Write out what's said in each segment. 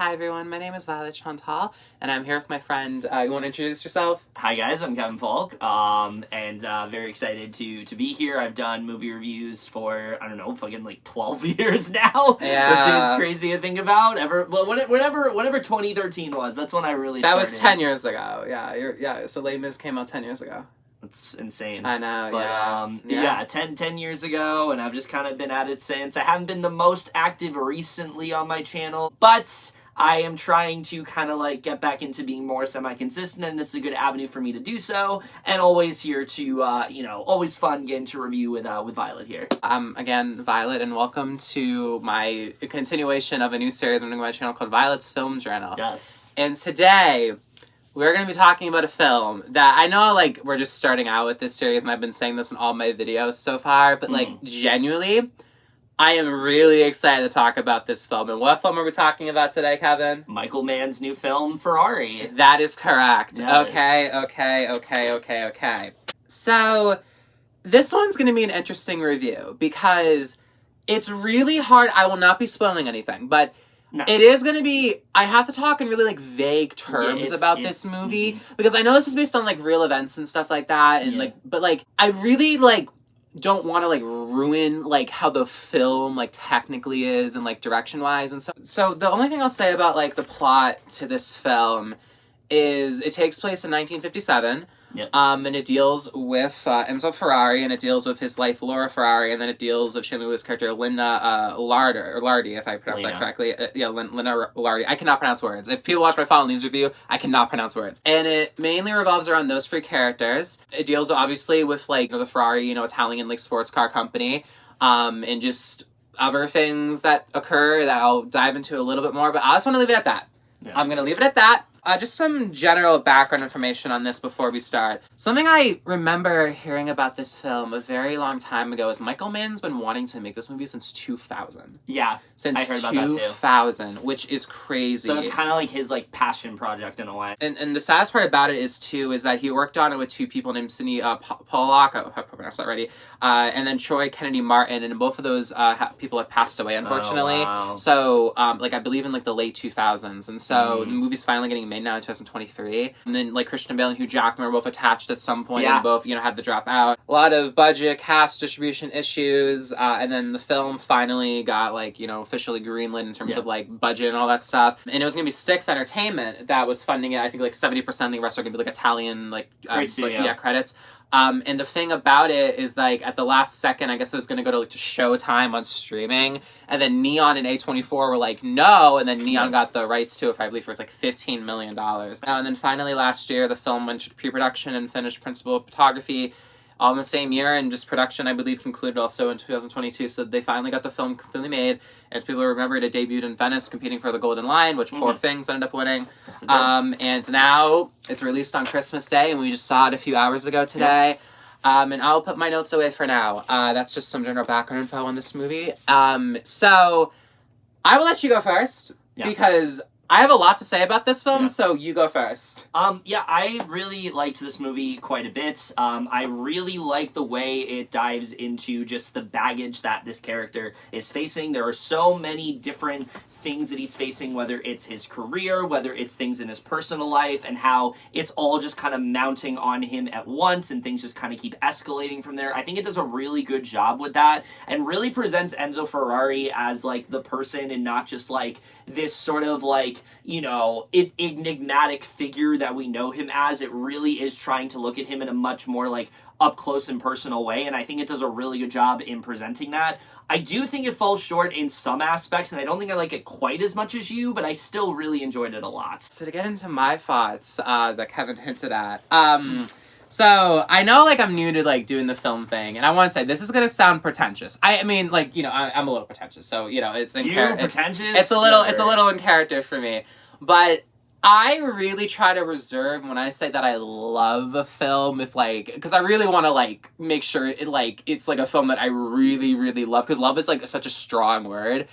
Hi everyone, my name is Violet Chantal, and I'm here with my friend. You want to introduce yourself? Hi guys, I'm Kevin Falk, and very excited to be here. I've done movie reviews for, I don't know, fucking like 12 years now, Yeah. which is crazy to think about. Whenever 2013 was, that's when I really started. That was 10 years ago, yeah, so Les Mis came out 10 years ago. That's insane. I know, but, yeah. 10 years ago, and I've just kind of been at it since. I haven't been the most active recently on my channel, but I am trying to kind of like get back into being more semi-consistent, and this is a good avenue for me to do so. And always here to, always fun getting to review with Violet here. Again, Violet, and welcome to my continuation of a new series I'm doing on my channel called Violet's Film Journal. Yes. And today, we're going to be talking about a film that I know, like, we're just starting out with this series, and I've been saying this in all my videos so far, but, like, genuinely, I am really excited to talk about this film. And what film are we talking about today, Kevin? Michael Mann's new film, Ferrari. That is correct. Yes. Okay. So, this one's going to be an interesting review, because it's really hard. I will not be spoiling anything, but no. It is going to be, I have to talk in really, like, vague terms about this movie, because I know this is based on, like, real events and stuff like that, and, like, but, like, I really, like, don't want to, like, ruin, like, how the film, like, technically is and, like, direction-wise, and so the only thing I'll say about, like, the plot to this film is it takes place in 1957, and it deals with Enzo Ferrari, and it deals with his wife Laura Ferrari, and then it deals with Shane Lewis's character Linda Lardy, if I pronounce that correctly. Linda Lardy. I cannot pronounce words. If people watch my Final News review, I cannot pronounce words. And it mainly revolves around those three characters. It deals obviously with, like, the Ferrari, Italian, like, sports car company, and just other things that occur that I'll dive into a little bit more, but I just want to leave it at that. Yeah. I'm going to leave it at that. Just some general background information on this before we start. Something I remember hearing about this film a very long time ago is Michael Mann's been wanting to make this movie since 2000. Yeah, since I heard about that too. 2000, which is crazy. So it's kind of like his, like, passion project in a way. And the saddest part about it is that he worked on it with two people named Sidney Pollack, I hope I pronounced that right, and then Troy Kennedy Martin, and both of those people have passed away, unfortunately. Oh, wow. So, like, I believe in, like, the late 2000s, and so the movie's finally getting made now in 2023. And then, like, Christian Bale and Hugh Jackman were both attached at some point, and both, had to drop out. A lot of budget, cast, distribution issues, and then the film finally got, like, officially greenlit in terms of, like, budget and all that stuff. And it was gonna be Styx Entertainment that was funding it. I think, like, 70%, the rest are gonna be, like, Italian, like, credits. And the thing about it is, like, at the last second, I guess it was going to go to, like, to Showtime on streaming, and then Neon and A24 were like, no, and then Neon got the rights to it, I believe, for, like, $15 million. And then finally last year, the film went to pre-production and finished principal photography all in the same year, and just production, I believe, concluded also in 2022, so they finally got the film completely made. As people remember, it debuted in Venice, competing for the Golden Lion, which Poor Things ended up winning. And now it's released on Christmas Day, and we just saw it a few hours ago today. And I'll put my notes away for now. That's just some general background info on this movie. So I will let you go first, because I have a lot to say about this film, so you go first. I really liked this movie quite a bit. I really like the way it dives into just the baggage that this character is facing. There are so many different things that he's facing, whether it's his career, whether it's things in his personal life, and how it's all just kind of mounting on him at once, and things just kind of keep escalating from there. I think it does a really good job with that, and really presents Enzo Ferrari as, like, the person, and not just, like, this sort of, like, enigmatic figure that we know him as. It really is trying to look at him in a much more, like, up close and personal way, and I think it does a really good job in presenting that. I do think it falls short in some aspects, and I don't think I like it quite as much as you, but I still really enjoyed it a lot. So to get into my thoughts that Kevin hinted at, so I know, like, I'm new to, like, doing the film thing, and I want to say this is gonna sound pretentious. I mean, like, I'm a little pretentious, so it's in pretentious. It's a little in character for me, but I really try to reserve when I say that I love a film, if, like, because I really want to, like, make sure it, like, it's, like, a film that I really, really love, because love is, like, such a strong word.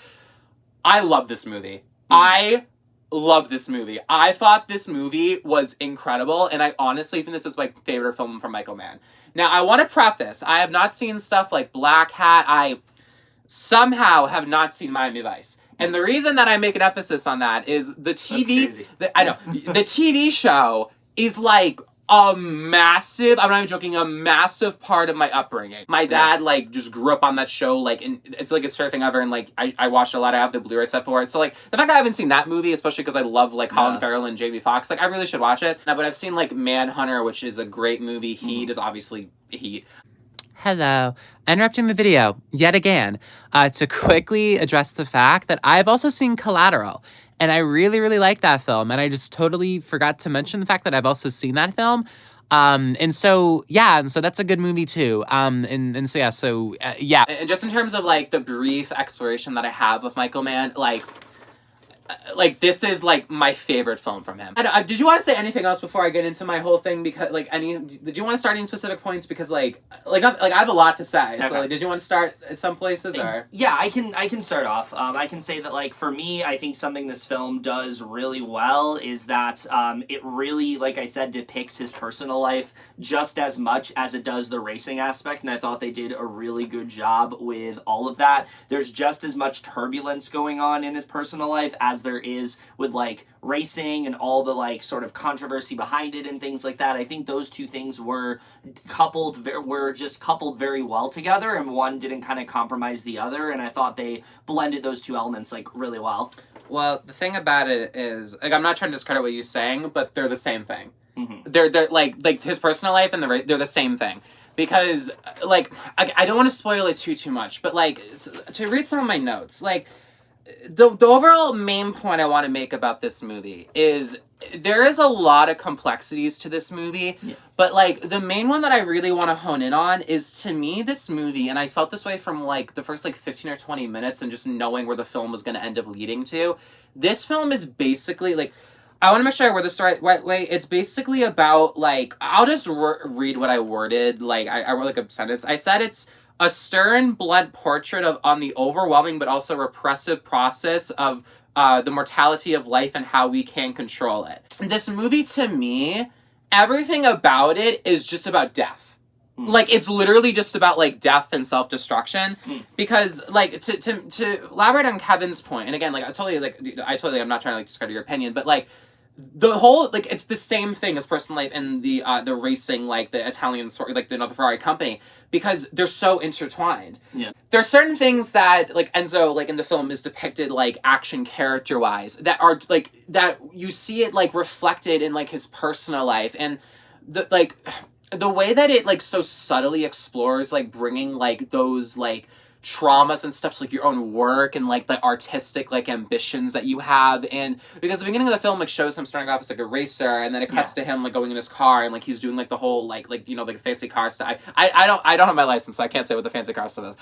I love this movie. I love this movie. I thought this movie was incredible, and I honestly think this is my favorite film from Michael Mann. Now, I want to preface, I have not seen stuff like Black Hat. I somehow have not seen Miami Vice. And the reason that I make an emphasis on that is the TV show is like a massive, I'm not even joking, a massive part of my upbringing. My dad, like, just grew up on that show, like, and it's, like, his favorite thing ever, and, like, I watched a lot, I have the Blu-ray set for it, so, like, the fact that I haven't seen that movie, especially because I love, like, Colin Farrell and Jamie Foxx, like, I really should watch it. But I've seen, like, Manhunter, which is a great movie. Heat is obviously Heat. Hello. Interrupting the video, yet again, to quickly address the fact that I've also seen Collateral. And I really, really like that film. And I just totally forgot to mention the fact that I've also seen that film. And so that's a good movie too. And just in terms of like the brief exploration that I have with Michael Mann, like this is like my favorite film from him. Did you want to say anything else before I get into my whole thing? Because did you want to start any specific points? Because I have a lot to say. Okay. So did you want to start at some places or? Yeah, I can start off. I can say that like for me, I think something this film does really well is that it really, like I said, depicts his personal life just as much as it does the racing aspect, and I thought they did a really good job with all of that. There's just as much turbulence going on in his personal life as there is with like racing and all the like sort of controversy behind it and things like that. I think those two things were coupled very well together, and one didn't kind of compromise the other, and I thought they blended those two elements like really well. Well, the thing about it is, like, I'm not trying to discredit what you're saying, but they're the same thing. Mm-hmm. They're like his personal life and they're the same thing. Because, like, I don't want to spoil it too much, but, like, to read some of my notes, like, the overall main point I want to make about this movie is there is a lot of complexities to this movie, but, like, the main one that I really want to hone in on is, to me, this movie, and I felt this way from, like, the first, like, 15 or 20 minutes and just knowing where the film was going to end up leading to, this film is basically, like, I want to make sure I word this the right way. It's basically about, like, I'll just read what I worded. Like, I wrote, like, a sentence. I said it's a stern, blunt portrait on the overwhelming but also repressive process of the mortality of life and how we can control it. This movie, to me, everything about it is just about death. Like, it's literally just about, like, death and self-destruction. Because, like, to elaborate on Kevin's point, and again, like, I'm not trying to, like, discredit your opinion, but, like, the whole, like, it's the same thing as personal life and the racing, like, the Italian sort, like, the Ferrari company, because they're so intertwined. Yeah. There are certain things that, like, Enzo, like, in the film is depicted, like, action character-wise, that are, like, that you see it, like, reflected in, like, his personal life, and, the way that it, like, so subtly explores, like, bringing, like, those, like, traumas and stuff to, like, your own work and, like, the artistic, like, ambitions that you have. And because the beginning of the film, like, shows him starting off as, like, a racer, and then it cuts to him, like, going in his car, and, like, he's doing, like, the whole, like, you know, like, fancy car stuff. I don't have my license, so I can't say what the fancy car stuff is.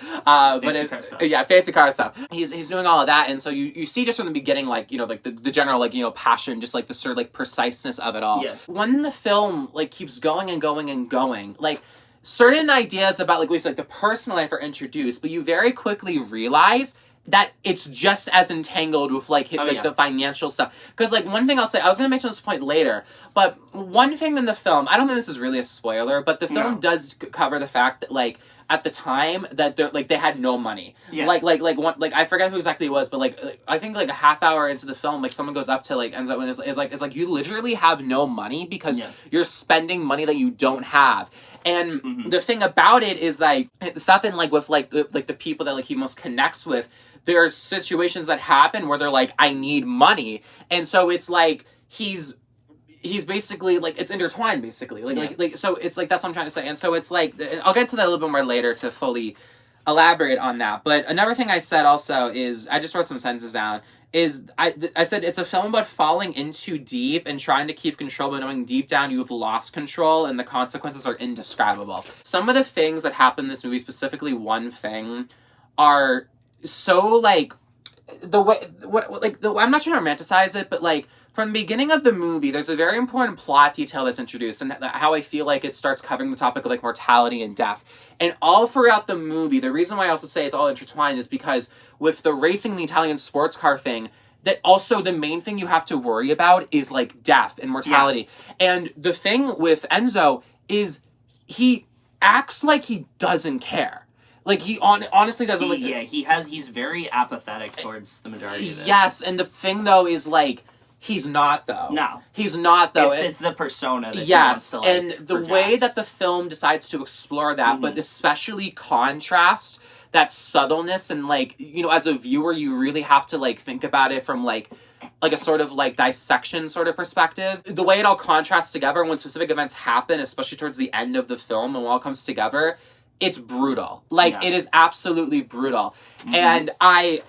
Fancy car stuff. He's doing all of that, and so you see just from the beginning, like, you know, like, the general, like, you know, passion, just, like, the sort of, like, preciseness of it all. Yeah. When the film, like, keeps going and going and going, like, certain ideas about, like, the personal life are introduced, but you very quickly realize that it's just as entangled with, like, the financial stuff. Because, like, one thing I'll say, I was going to mention this point later, but one thing in the film, I don't think this is really a spoiler, but the film does cover the fact that, like, at the time that they had no money. Yeah. Like I forget who exactly it was, but like I think like a half hour into the film, like someone goes up to like Enzo and is like you literally have no money because you're spending money that you don't have. And the thing about it is like stuff in like with like the people that like he most connects with, there are situations that happen where they're like, I need money, and so it's like he's basically like it's intertwined basically like so it's like that's what I'm trying to say. And so it's like I'll get to that a little bit more later to fully elaborate on that. But another thing I said also is I just wrote some sentences down is I said it's a film about falling in too deep and trying to keep control, but knowing deep down you have lost control and the consequences are indescribable. Some of the things that happen in this movie, specifically one thing, are so like the way I'm not trying to romanticize it, but like from the beginning of the movie, there's a very important plot detail that's introduced, and how I feel like it starts covering the topic of like mortality and death. And all throughout the movie, the reason why I also say it's all intertwined is because with the racing, the Italian sports car thing, that also the main thing you have to worry about is like death and mortality. Yeah. And the thing with Enzo is he acts like he doesn't care. Like, he honestly doesn't look... Yeah, he's very apathetic towards the majority of it. Yes, and the thing, though, is, like, he's not, though. No. He's not, though. It's the persona that yes, he wants to, like, and the project. way that the film decides to explore that, but especially contrast that subtleness, and, like, you know, as a viewer, you really have to, like, think about it from, like a sort of, like, dissection sort of perspective. The way it all contrasts together when specific events happen, especially towards the end of the film, and when it all comes together, it's brutal. Like, it is absolutely brutal. And I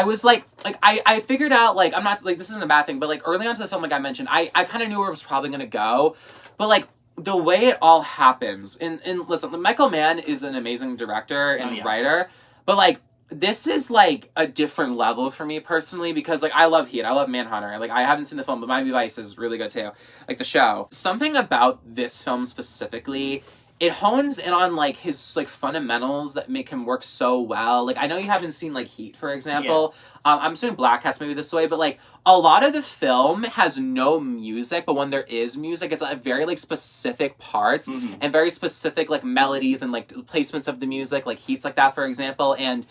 was, like, I figured out, like, I'm not, like, this isn't a bad thing, but, like, early on to the film, like I mentioned, I kind of knew where it was probably going to go, but, like, the way it all happens, and listen, Michael Mann is an amazing director and writer, but, like, this is, like, a different level for me personally, because, like, I love Heat, I love Manhunter, like, I haven't seen the film, but Miami Vice is really good too, like, the show. Something about this film specifically, it hones in on, like, his, like, fundamentals that make him work so well. Like, I know you haven't seen, like, Heat, for example. I'm assuming Black Cat's maybe this way, but, like, a lot of the film has no music, but when there is music, it's, like, very, like, specific parts and very specific, like, melodies and, like, placements of the music, like Heat's like that, for example. And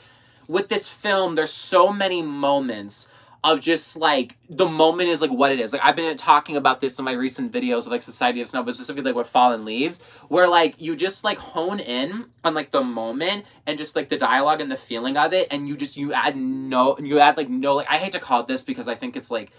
with this film, there's so many moments of just, like, the moment is, like, what it is. Like, I've been talking about this in my recent videos of, like, Society of Snow, but specifically, like, with Fallen Leaves, where, like, you just, like, hone in on, like, the moment and just, like, the dialogue and the feeling of it, and you add, like, I hate to call it this because I think it's, like,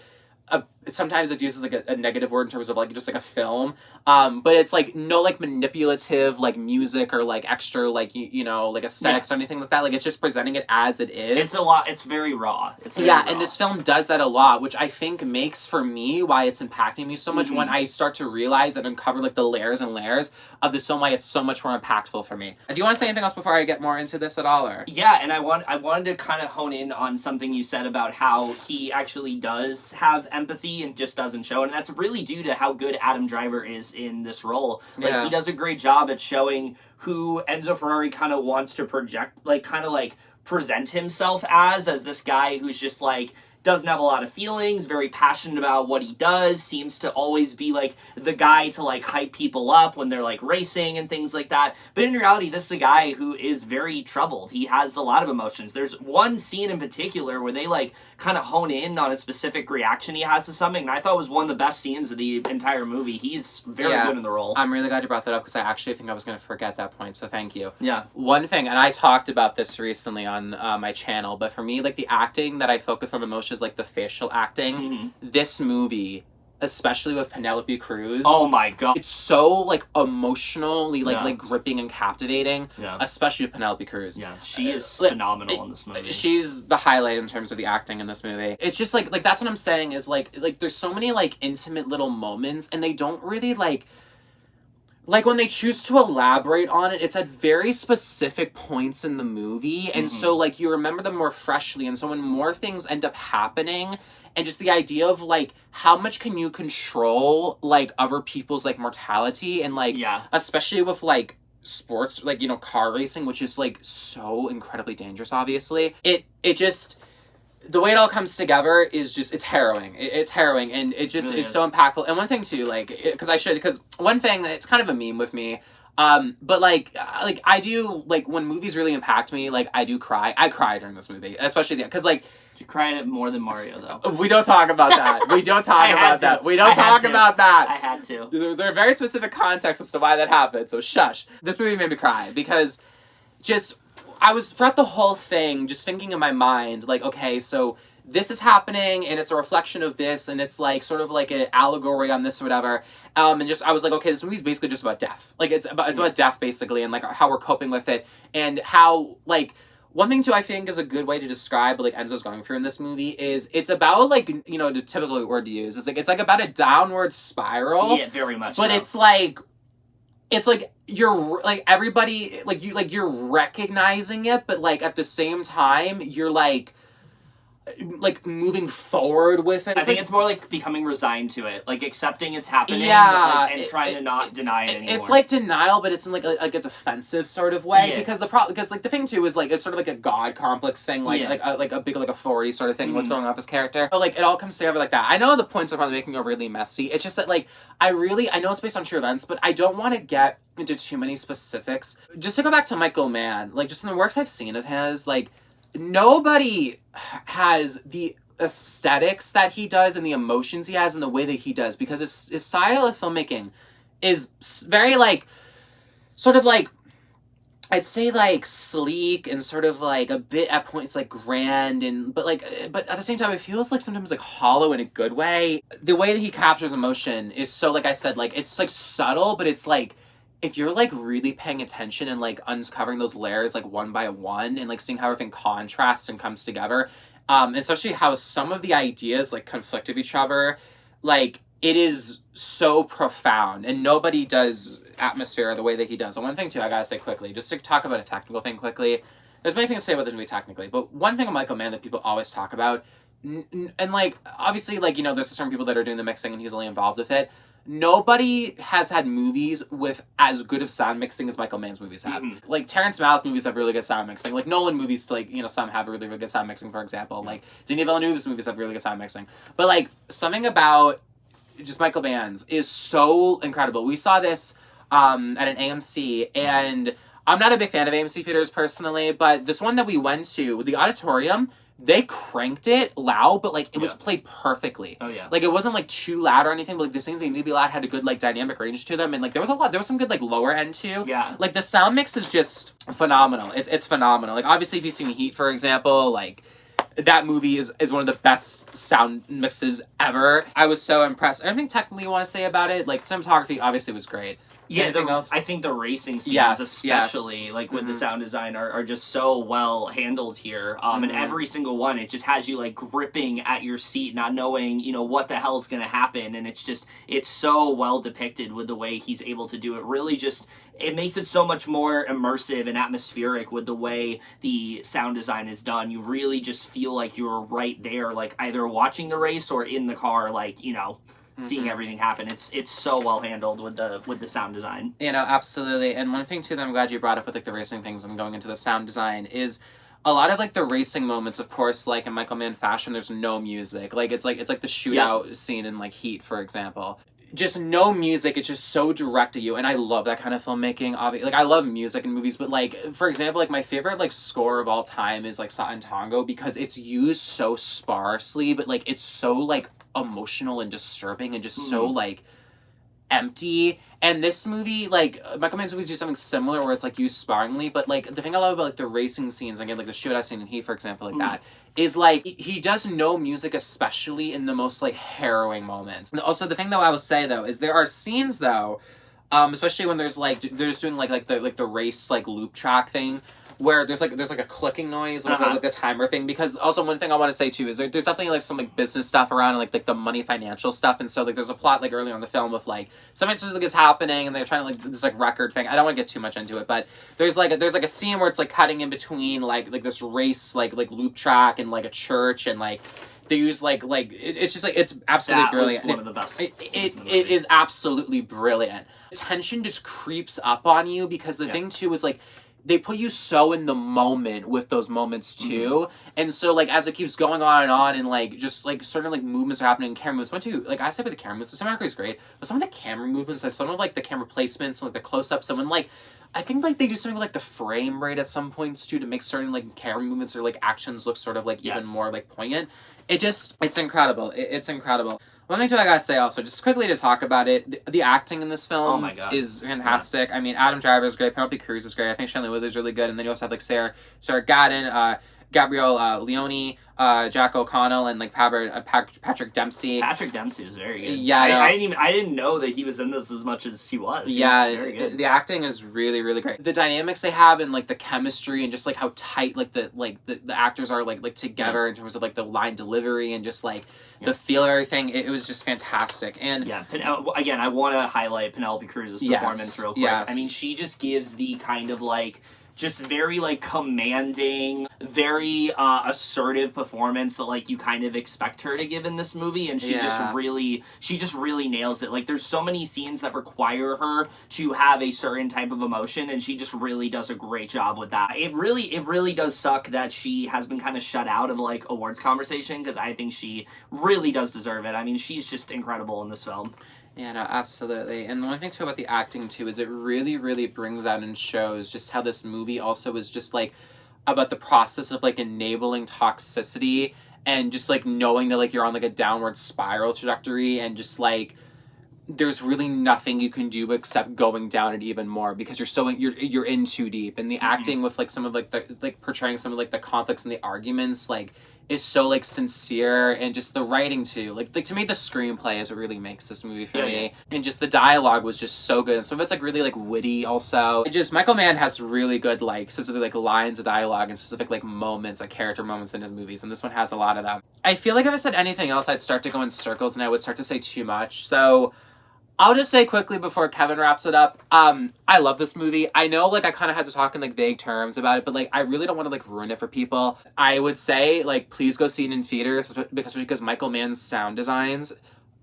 sometimes it's used as, like, a negative word in terms of, like, just, like, a film, but it's, like, no, like, manipulative, like, music or, like, extra, like, you know, like, aesthetics or anything like that. Like, it's just presenting it as it is. It's a lot, it's very raw. It's very raw. And this film does that a lot, which I think makes, for me, why it's impacting me so much when I start to realize and uncover, like, the layers and layers of this film, why it's so much more impactful for me. Do you want to say anything else before I get more into this at all, or? Yeah, and I wanted to kind of hone in on something you said about how he actually does have empathy and just doesn't show it, and that's really due to how good Adam Driver is in this role. Like, he does a great job at showing who Enzo Ferrari kind of wants to project, like, kind of, like, present himself as this guy who's just, like, doesn't have a lot of feelings, very passionate about what he does, seems to always be, like, the guy to, like, hype people up when they're, like, racing and things like that. But in reality, this is a guy who is very troubled. He has a lot of emotions. There's one scene in particular where they, like, kind of hone in on a specific reaction he has to something, and I thought it was one of the best scenes of the entire movie. He's very good in the role. I'm really glad you brought that up, because I actually think I was going to forget that point, so thank you. Yeah. One thing, and I talked about this recently on my channel, but for me, like, the acting that I focus on the most is, like, the facial acting. This movie, especially with Penelope Cruz, oh my god, it's so, like, emotionally, like gripping and captivating, especially with Penelope Cruz. Yeah, she is phenomenal in this movie. She's the highlight in terms of the acting in this movie. It's just, like that's what I'm saying, is, like, there's so many, like, intimate little moments, and they don't really, like, when they choose to elaborate on it, it's at very specific points in the movie, and so, like, you remember them more freshly, and so when more things end up happening, and just the idea of, like, how much can you control, like, other people's, like, mortality, and, like, especially with, like, sports, like, you know, car racing, which is, like, so incredibly dangerous, obviously. It just... The way it all comes together is just, it's harrowing. It's harrowing, and it just really is so impactful. And one thing, too, like, because one thing, it's kind of a meme with me, but, like, I do, like, when movies really impact me, like, I do cry. I cry during this movie, especially, because, like... You cry in it more than Mario, though. We don't talk about that. We don't talk about that. We don't talk about that. I had to. There's a very specific context as to why that happened, so shush. This movie made me cry, because just... I was, throughout the whole thing, just thinking in my mind, like, okay, so this is happening, and it's a reflection of this, and it's, like, sort of like an allegory on this or whatever, and just, I was like, okay, this movie's basically just about death. Like, it's about death, basically, and, like, how we're coping with it, and how, like, one thing, too, I think is a good way to describe, like, Enzo's going through in this movie is, it's about, like, you know, the typical word to use, it's like about a downward spiral. Yeah, very much but so. It's like, you're, like, everybody, like, you're recognizing it, but, like, at the same time, you're, like, like moving forward with it. I think it's more like becoming resigned to it, like accepting it's happening, and trying to not deny it anymore. It's like denial, but it's in like a defensive sort of way, because because like the thing too is like it's sort of like a god complex thing, like like a big like authority sort of thing. What's going on with his character? But like it all comes together like that. I know the points are probably making it really messy. It's just that like I know it's based on true events, but I don't want to get into too many specifics. Just to go back to Michael Mann, like just in the works I've seen of his, like nobody has the aesthetics that he does and the emotions he has and the way that he does, because his style of filmmaking is very like sort of like I'd say like sleek and sort of like a bit at points like grand but at the same time it feels like sometimes like hollow in a good way. The way that he captures emotion is so, like I said, like it's like subtle, but it's like if you're like really paying attention and like uncovering those layers like one by one and like seeing how everything contrasts and comes together, especially how some of the ideas like conflict with each other, like it is so profound, and nobody does atmosphere the way that he does. And one thing too, I gotta say quickly, just to talk about a technical thing quickly, there's many things to say about this movie technically, but one thing of Michael Mann that people always talk about, and like obviously like, you know, there's certain people that are doing the mixing and he's only involved with it. Nobody has had movies with as good of sound mixing as Michael Mann's movies have. Like Terrence Malick movies have really good sound mixing. Like Nolan movies, like, you know, some have really, really good sound mixing, for example. Like Denis Villeneuve's movies have really good sound mixing. But like something about just Michael Mann's is so incredible. We saw this at an AMC, and I'm not a big fan of AMC theaters personally, but this one that we went to, the auditorium, they cranked it loud, but like it was played perfectly. Oh yeah. Like it wasn't like too loud or anything, but like the things that need to be loud had a good like dynamic range to them, and like there was some good like lower end too. Yeah. Like the sound mix is just phenomenal. It's phenomenal. Like obviously if you've seen Heat, for example, like that movie is one of the best sound mixes ever. I was so impressed. Anything technically you want to say about it? Like cinematography obviously was great. Yeah, I think the racing scenes, especially like with the sound design, are just so well handled here. And every single one, it just has you like gripping at your seat, not knowing, you know, what the hell's gonna happen. And it's so well depicted with the way he's able to do it. Really, just it makes it so much more immersive and atmospheric with the way the sound design is done. You really just feel like you're right there, like either watching the race or in the car, like, you know, seeing everything happen. It's so well handled with the sound design. You know, absolutely. And one thing too that I'm glad you brought up with like the racing things and going into the sound design is a lot of like the racing moments, of course, like in Michael Mann fashion, there's no music. Like it's like the shootout scene in like Heat, for example. Just no music. It's just so direct at you, and I love that kind of filmmaking. Like I love music in movies, but like for example, like my favorite like score of all time is like Satan Tango, because it's used so sparsely, but like it's so like emotional and disturbing and just so like empty. And this movie, like Michael Mann's movies do something similar where it's like used sparingly, but like the thing I love about like the racing scenes, again like the shootout scene in Heat, for example, like that is like he does no music, especially in the most like harrowing moments. And also the thing though I will say though is there are scenes though, especially when there's like they're just doing like the race like loop track thing, where there's like a clicking noise with like the timer thing. Because also one thing I want to say too is there's definitely like some like business stuff around and like the money financial stuff, and so like there's a plot like early on in the film of like something specific is happening and they're trying to like this like record thing. I don't want to get too much into it, but there's like a scene where it's like cutting in between like this race like loop track and like a church, and like they use like it's just like it's absolutely brilliant. One of the best. It is absolutely brilliant. Tension just creeps up on you, because the thing too is like they put you so in the moment with those moments too, and so like as it keeps going on and like just like certain like movements are happening, camera movements. One too, like I said with the camera movements, the cinematography is great, but some of the camera movements, like some of like the camera placements, like the close ups, someone like I think like they do something with like the frame rate at some points too to make certain like camera movements or like actions look sort of like even more like poignant. It's incredible. It's incredible. One thing too I gotta say also, just quickly to talk about it, the acting in this film is fantastic. I mean, Adam Driver is great, Penelope Cruz is great, I think Shanley Wither's really good, and then you also have like Sarah Gadon, Gabrielle Leone, Jack O'Connell, and like Patrick Dempsey. Patrick Dempsey was very good. Yeah, I didn't know that he was in this as much as he was. He was very good. The acting is really, really great. The dynamics they have and like the chemistry and just like how tight like the actors are like together in terms of like the line delivery and just like the feel of everything. It was just fantastic. And again, I want to highlight Penelope Cruz's performance real quick. I mean, she just gives the kind of like just very like commanding, very assertive performance that like you kind of expect her to give in this movie, and she just really nails it. Like there's so many scenes that require her to have a certain type of emotion, and she just really does a great job with that. It really does suck that she has been kind of shut out of like awards conversation, because I think she really does deserve it. I mean, she's just incredible in this film. Yeah, no, absolutely. And the one thing too about the acting too is it really, really brings out and shows just how this movie also is just like about the process of like enabling toxicity and just like knowing that like you're on like a downward spiral trajectory, and just like there's really nothing you can do except going down it even more because you're in too deep. And the acting with like some of like the like portraying some of like the conflicts and the arguments like is so like sincere, and just the writing too. Like to me the screenplay is what really makes this movie for me. And just the dialogue was just so good. And some of it's like really like witty also. It just Michael Mann has really good like specific like lines of dialogue and specific like moments, like character moments in his movies. And this one has a lot of them. I feel like if I said anything else I'd start to go in circles and I would start to say too much. So I'll just say quickly before Kevin wraps it up, I love this movie. I know, like, I kind of had to talk in, like, vague terms about it, but, like, I really don't want to, like, ruin it for people. I would say, like, please go see it in theaters, because Michael Mann's sound designs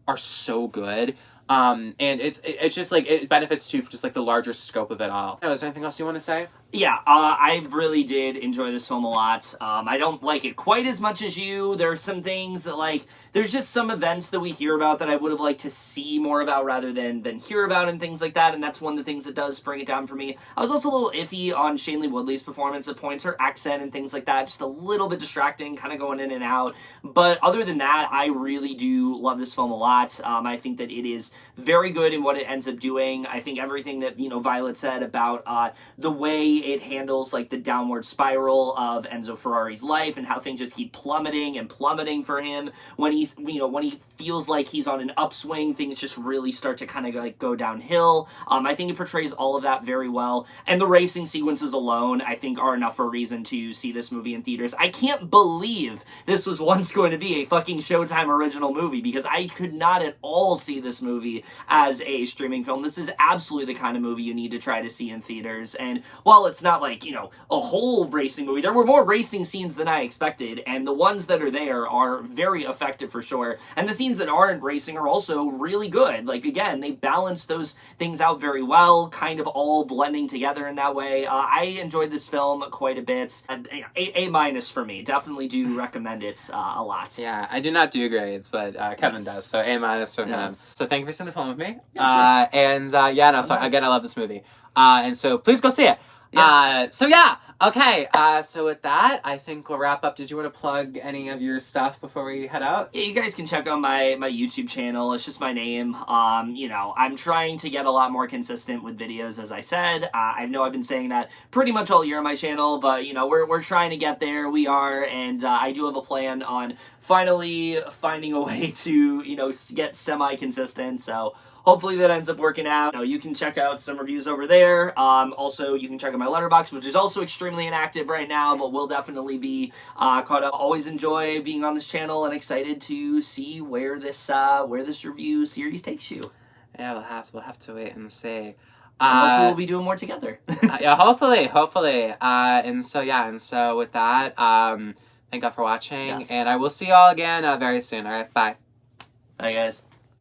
are so good. And it's just, like, it benefits, too, for just, like, the larger scope of it all. Is there anything else you want to say? Yeah, I really did enjoy this film a lot. I don't like it quite as much as you. There are some things that, like, there's just some events that we hear about that I would have liked to see more about rather than hear about and things like that, and that's one of the things that does bring it down for me. I was also a little iffy on Shailene Woodley's performance at points, her accent and things like that, just a little bit distracting, kind of going in and out. But other than that, I really do love this film a lot. I think that it is very good in what it ends up doing. I think everything that, you know, Violet said about the way it handles like the downward spiral of Enzo Ferrari's life and how things just keep plummeting for him when he's, you know, when he feels like he's on an upswing, things just really start to kind of like go downhill. I think it portrays all of that very well, and the racing sequences alone I think are enough for a reason to see this movie in theaters. I can't believe this was once going to be a fucking Showtime original movie, because I could not at all see this movie as a streaming film. This is absolutely the kind of movie you need to try to see in theaters, and while it's not like, you know, a whole racing movie, there were more racing scenes than I expected, and the ones that are there are very effective for sure, and the scenes that aren't racing are also really good. Like, again, they balance those things out very well, kind of all blending together in that way. I enjoyed this film quite a bit. A- for me. Definitely do recommend it a lot. Yeah, I do not do grades, but Kevin does, so A- from him. So thank you for seeing the film with me. Yeah, so again, I love this movie. And so please go see it. Yeah. Okay. So with that, I think we'll wrap up. Did you want to plug any of your stuff before we head out? Yeah, you guys can check out my YouTube channel. It's just my name. You know, I'm trying to get a lot more consistent with videos, as I said. I know I've been saying that pretty much all year on my channel, but, you know, we're trying to get there. We are, and I do have a plan on finally finding a way to, you know, get semi-consistent, so hopefully that ends up working out. You know, you can check out some reviews over there. Also, you can check out my letterbox, which is also extremely inactive right now, but will definitely be caught up. Always enjoy being on this channel and excited to see where this review series takes you. Yeah, we'll have to wait and see. Hopefully we'll be doing more together. Yeah, hopefully. And so with that, thank God for watching, and I will see y'all again very soon. All right, bye. Bye, guys.